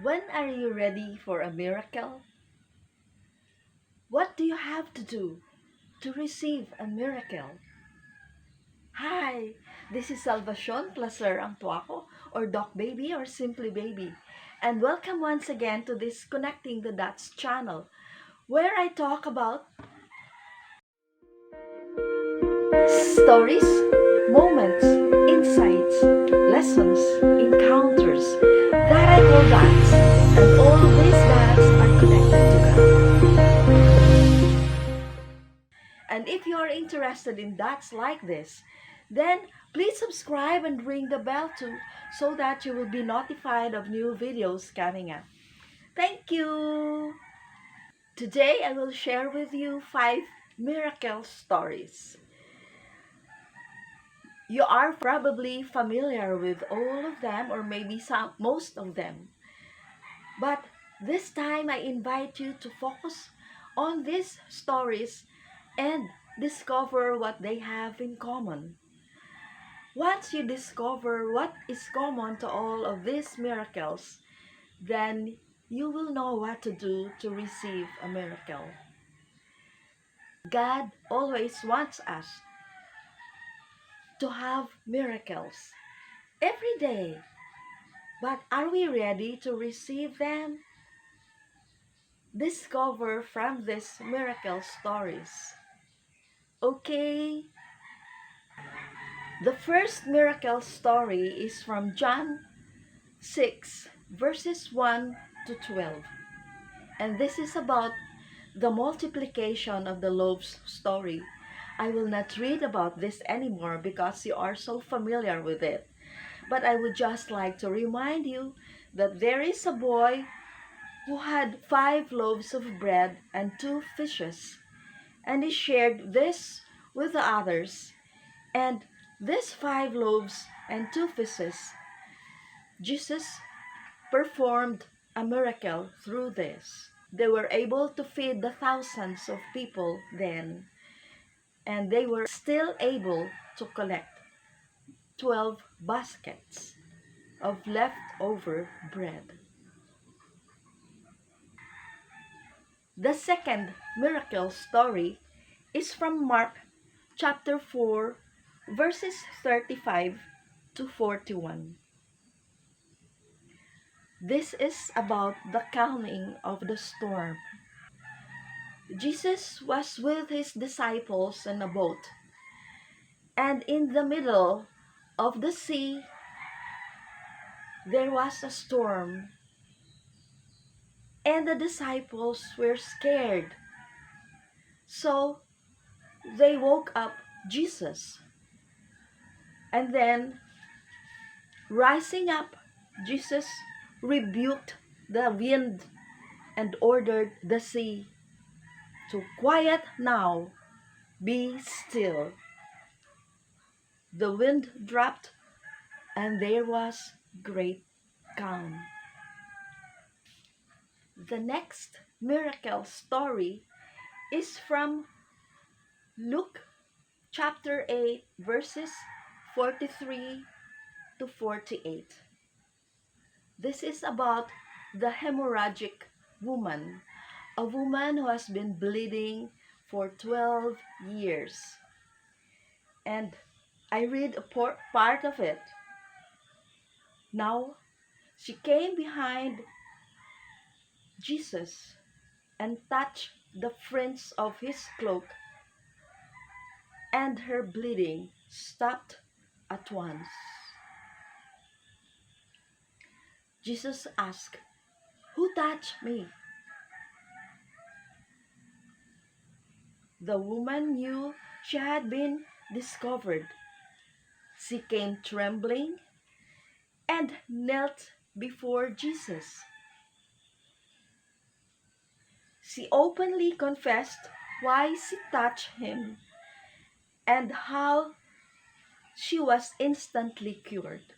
When are you ready for a miracle? What do you have to do to receive a miracle? Hi, this is Salvacion Placer ang tuwako, or Doc Baby, or Simply Baby. And welcome once again to this Connecting the Dots channel, where I talk about stories, moments, insights, lessons, encounters that I call dots, and all these dots are connected to God. And if you are interested in dots like this, then please subscribe and ring the bell too, so that you will be notified of new videos coming up. Thank you! Today I will share with you 5 miracle stories. You are probably familiar with all of them, or maybe most of them. But this time I invite you to focus on these stories and discover what they have in common. Once you discover what is common to all of these miracles, then you will know what to do to receive a miracle. God always wants us to have miracles every day. But are we ready to receive them? Discover from these miracle stories. Okay? The first miracle story is from John 6, verses 1 to 12. And this is about the multiplication of the loaves story. I will not read about this anymore because you are so familiar with it. But I would just like to remind you that there is a boy who had 5 loaves of bread and 2 fishes, and he shared this with the others. And these 5 loaves and 2 fishes, Jesus performed a miracle through this. They were able to feed the thousands of people then, and they were still able to collect 12 baskets of leftover bread. The second miracle story is from Mark chapter 4, verses 35 to 41. This is about the calming of the storm. Jesus was with his disciples in a boat, and in the middle of the sea there was a storm, and the disciples were scared. So they woke up Jesus, and then rising up, Jesus rebuked the wind and ordered the sea to quiet now, be still. The wind dropped, and there was great calm. The next miracle story is from Luke chapter 8, verses 43 to 48. This is about the hemorrhagic woman, a woman who has been bleeding for 12 years. And I read a part of it. Now, she came behind Jesus and touched the fringe of his cloak, and her bleeding stopped at once. Jesus asked, "Who touched me?" The woman knew she had been discovered. She came trembling and knelt before Jesus. She openly confessed why she touched him and how she was instantly cured.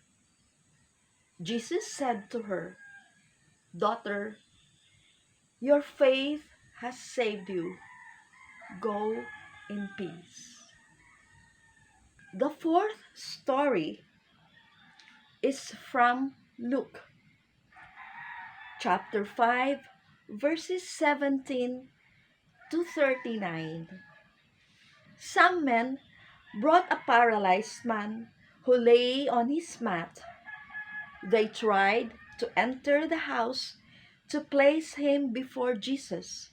Jesus said to her, "Daughter, your faith has saved you. Go in peace." The fourth story is from Luke chapter 5, verses 17 to 39. Some men brought a paralyzed man who lay on his mat. They tried to enter the house to place him before Jesus,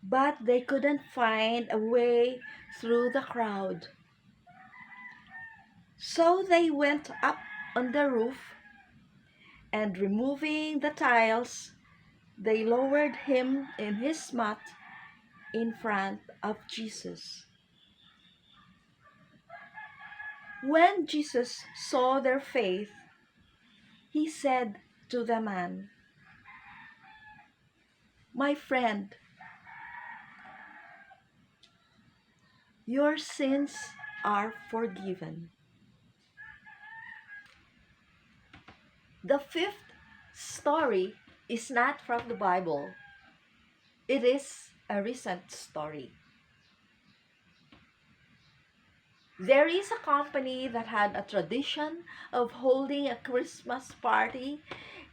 but they couldn't find a way through the crowd. So they went up on the roof, and removing the tiles, they lowered him in his mat in front of Jesus. When Jesus saw their faith, he said to the man, "My friend, your sins are forgiven." The fifth story is not from the Bible. It is a recent story. There is a company that had a tradition of holding a Christmas party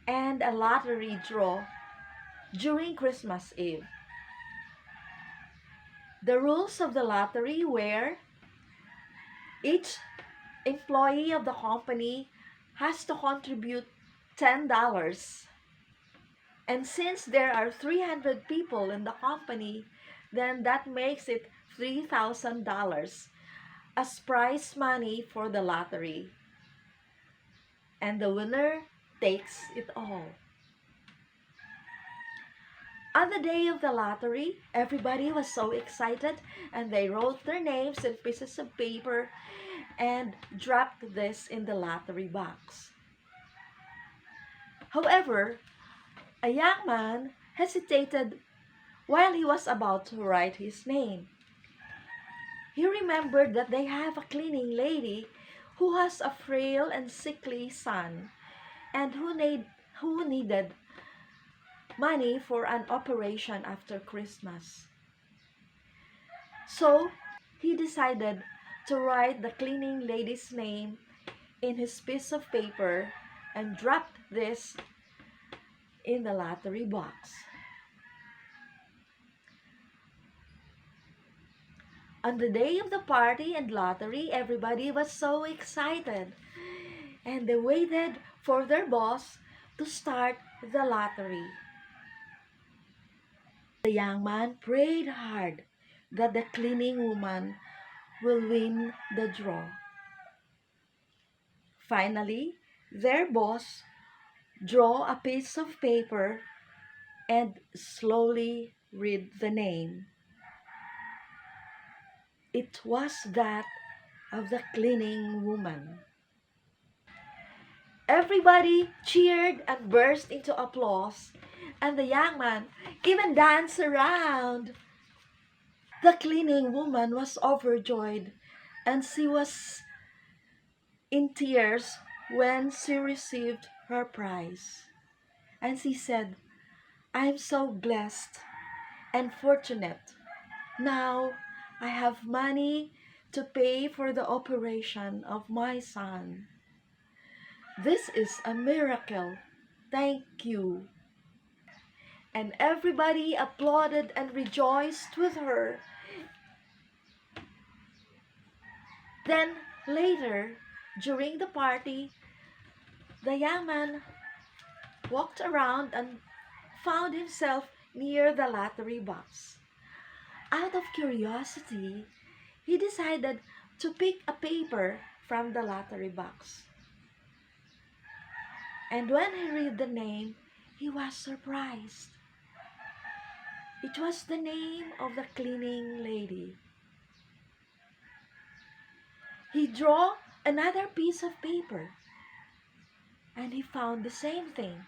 and a lottery draw during Christmas Eve. The rules of the lottery were each employee of the company has to contribute $10. And since there are 300 people in the company, then that makes it $3,000 as prize money for the lottery. And the winner takes it all. On the day of the lottery, everybody was so excited and they wrote their names in pieces of paper and dropped this in the lottery box. However, a young man hesitated while he was about to write his name. He remembered that they have a cleaning lady who has a frail and sickly son and who needed money for an operation after Christmas. So he decided to write the cleaning lady's name in his piece of paper and dropped this in the lottery box. On the day of the party and lottery, everybody was so excited and they waited for their boss to start the lottery. The young man prayed hard that the cleaning woman will win the draw. Finally, their boss drew a piece of paper and slowly read the name. It was that of the cleaning woman. Everybody cheered and burst into applause, and the young man even danced around. The cleaning woman was overjoyed, and she was in tears when she received her prize. And she said, "I'm so blessed and fortunate. Now I have money to pay for the operation of my son. This is a miracle. Thank you." And everybody applauded and rejoiced with her. Then later, during the party, the young man walked around and found himself near the lottery box. Out of curiosity, he decided to pick a paper from the lottery box. And when he read the name, he was surprised. It was the name of the cleaning lady. He drew another piece of paper and he found the same thing.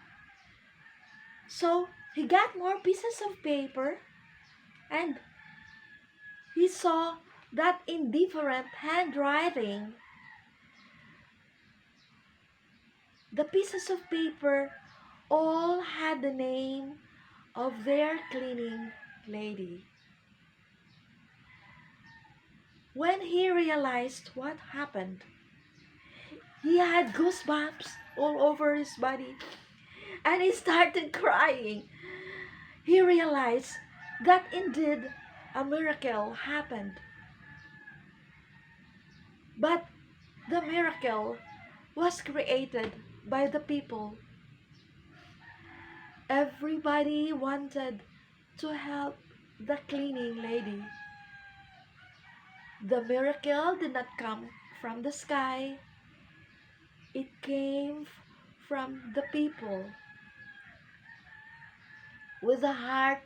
So he got more pieces of paper and he saw that in different handwriting, the pieces of paper all had the name of their cleaning lady. When he realized what happened, he had goosebumps all over his body and he started crying. He realized that indeed a miracle happened. But the miracle was created by the people. Everybody wanted to help the cleaning lady. The miracle did not come from the sky. It came from the people with a heart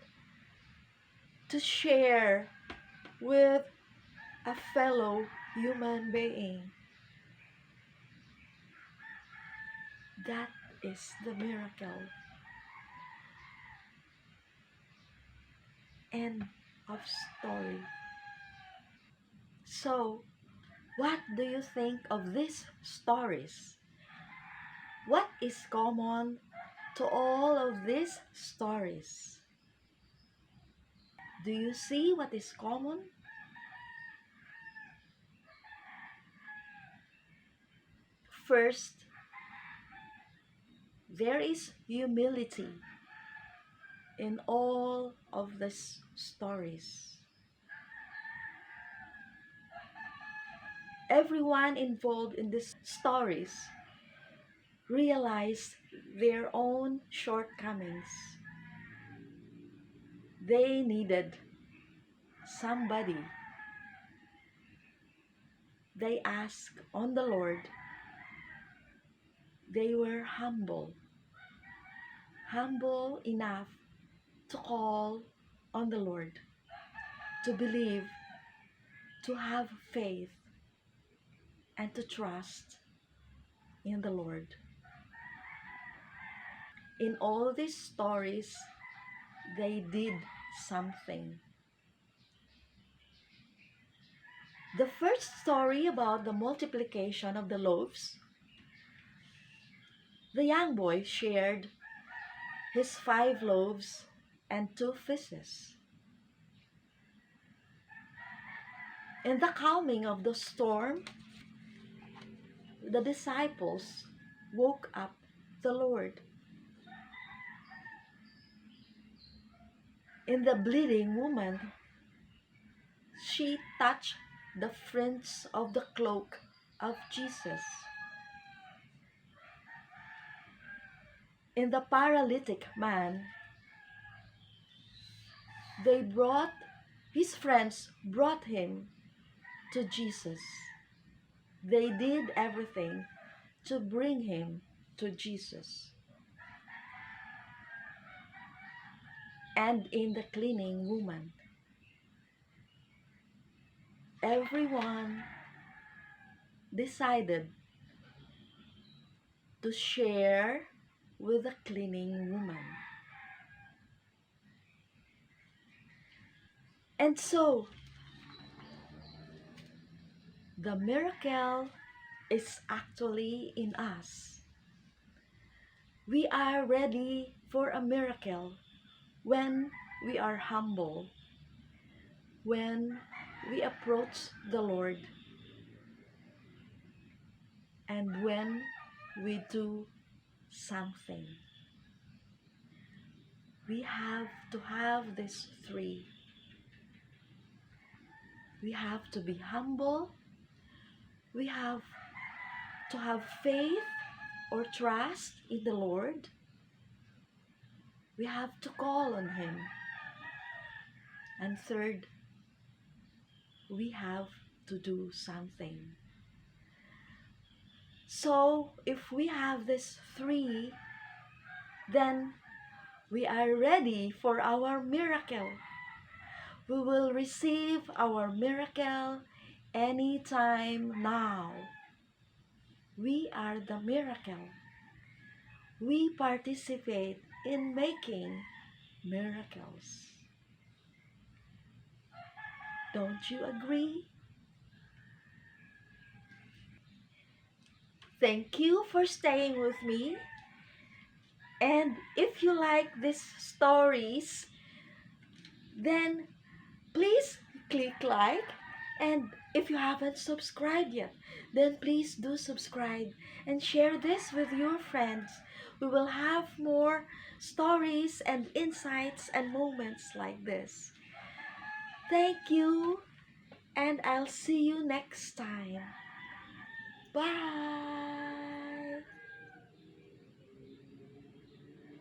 to share with a fellow human being. That is the miracle. End of story. So, what do you think of these stories? What is common to all of these stories? Do you see what is common? First, there is humility in all of these stories. Everyone involved in these stories realized their own shortcomings. They needed somebody. They asked on the Lord. They were humble enough to call on the Lord, to believe, to have faith, and to trust in the Lord. In all these stories, they did something. The first story about the multiplication of the loaves, the young boy shared his 5 loaves and 2 fishes. In the calming of the storm, the disciples woke up the Lord. In the bleeding woman, she touched the fringe of the cloak of Jesus. In the paralytic man, his friends brought him to Jesus. They did everything to bring him to Jesus. And in the cleaning woman, everyone decided to share with the cleaning woman. And so, the miracle is actually in us. We are ready for a miracle when we are humble, when we approach the Lord, and when we do something. We have to have these 3. We have to be humble. We have to have faith or trust in the Lord. We have to call on Him. And third, we have to do something. So, if we have these 3, then we are ready for our miracle. We will receive our miracle anytime now. We are the miracle. We participate in making miracles. Don't you agree? Thank you for staying with me. And if you like these stories, then please click like. And if you haven't subscribed yet, then please do subscribe and share this with your friends, we will have more stories and insights and moments like this. Thank you, and I'll see you next time. Bye.